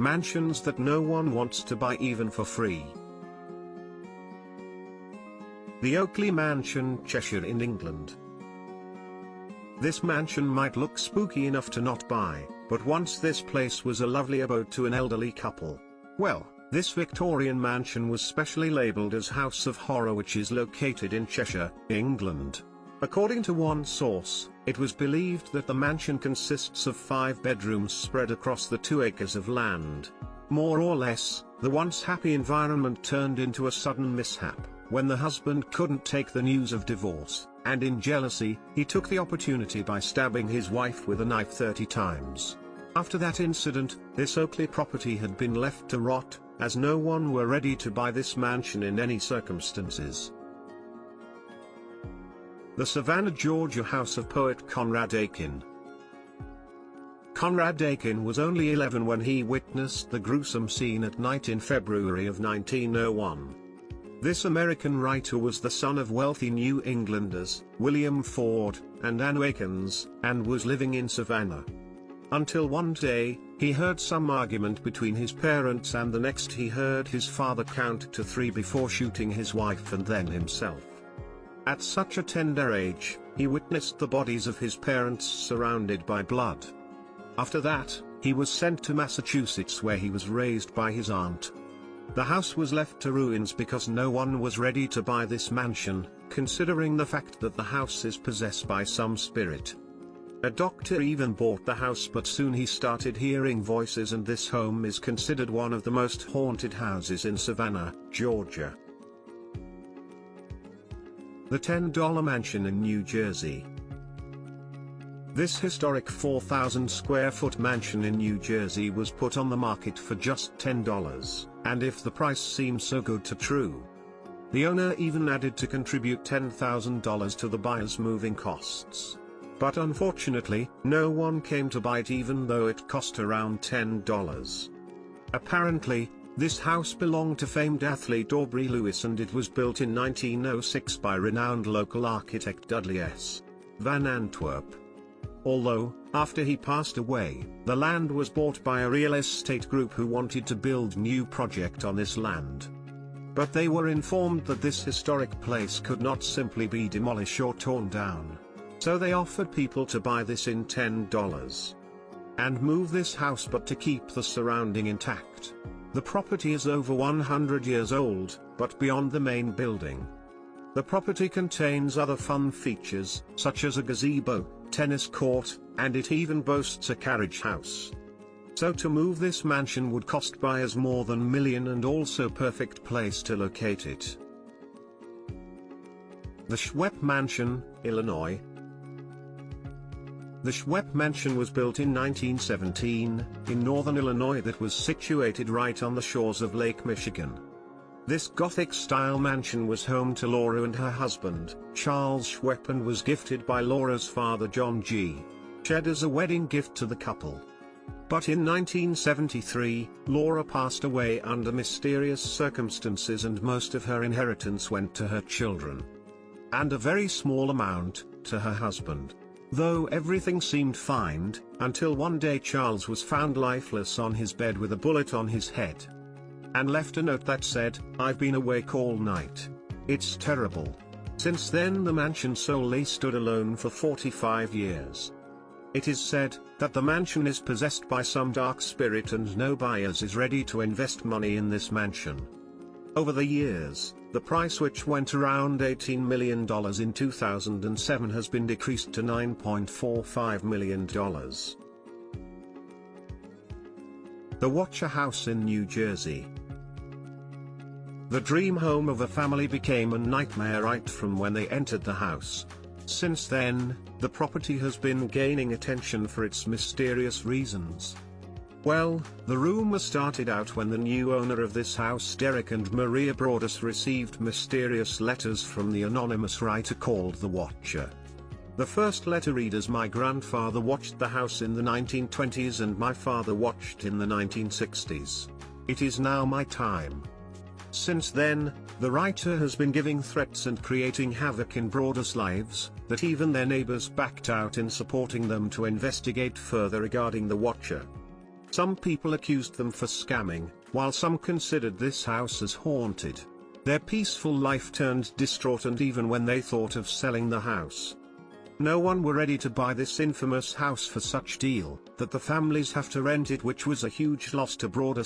Mansions that no one wants to buy even for free. The Oakley Mansion, Cheshire in England. This mansion might look spooky enough to not buy, but once this place was a lovely abode to an elderly couple. Well, this Victorian mansion was specially labelled as House of Horror, which is located in Cheshire, England. According to one source, it was believed that the mansion consists of 5 bedrooms spread across the 2 acres of land. More or less, the once happy environment turned into a sudden mishap, when the husband couldn't take the news of divorce, and in jealousy, he took the opportunity by stabbing his wife with a knife 30 times. After that incident, this Oakley property had been left to rot, as no one were ready to buy this mansion in any circumstances. The Savannah, Georgia house of poet Conrad Aiken. Conrad Aiken was only 11 when he witnessed the gruesome scene at night in February of 1901. This American writer was the son of wealthy New Englanders, William Ford, and Anne Aikens, and was living in Savannah. Until one day, he heard some argument between his parents, and the next he heard his father count to 3 before shooting his wife and then himself. At such a tender age, he witnessed the bodies of his parents surrounded by blood. After that, he was sent to Massachusetts, where he was raised by his aunt. The house was left to ruins because no one was ready to buy this mansion, considering the fact that the house is possessed by some spirit. A doctor even bought the house, but soon he started hearing voices, and this home is considered one of the most haunted houses in Savannah, Georgia. The $10 Mansion in New Jersey. This historic 4,000 square foot mansion in New Jersey was put on the market for just $10, and if the price seems so good to true, the owner even added to contribute $10,000 to the buyer's moving costs. But unfortunately, no one came to buy it, even though it cost around $10. Apparently, this house belonged to famed athlete Aubrey Lewis, and it was built in 1906 by renowned local architect Dudley S. Van Antwerp. Although, after he passed away, the land was bought by a real estate group who wanted to build new project on this land. But they were informed that this historic place could not simply be demolished or torn down. So they offered people to buy this in $10 and move this house, but to keep the surrounding intact. The property is over 100 years old, but beyond the main building. The property contains other fun features, such as a gazebo, tennis court, and it even boasts a carriage house. So to move this mansion would cost buyers more than $1 million, and also perfect place to locate it. The Schweppe Mansion, Illinois. The Schweppe Mansion was built in 1917, in northern Illinois, that was situated right on the shores of Lake Michigan. This Gothic-style mansion was home to Laura and her husband, Charles Schweppe, and was gifted by Laura's father, John G. Shedd, as a wedding gift to the couple. But in 1973, Laura passed away under mysterious circumstances, and most of her inheritance went to her children, and a very small amount to her husband. Though everything seemed fine, until one day Charles was found lifeless on his bed with a bullet on his head, and left a note that said, "I've been awake all night. It's terrible." Since then the mansion solely stood alone for 45 years. It is said that the mansion is possessed by some dark spirit, and no buyers is ready to invest money in this mansion. Over the years, the price, which went around $18 million in 2007, has been decreased to $9.45 million. The Watcher House in New Jersey. The dream home of a family became a nightmare right from when they entered the house. Since then, the property has been gaining attention for its mysterious reasons. Well, the rumor started out when the new owner of this house, Derek and Maria Broadus, received mysterious letters from the anonymous writer called The Watcher. The first letter reads, "My grandfather watched the house in the 1920s and my father watched in the 1960s. It is now my time." Since then, the writer has been giving threats and creating havoc in Broadus' lives, that even their neighbors backed out in supporting them to investigate further regarding the Watcher. Some people accused them for scamming, while some considered this house as haunted. Their peaceful life turned distraught, and even when they thought of selling the house, no one were ready to buy this infamous house for such deal, that the families have to rent it, which was a huge loss to broader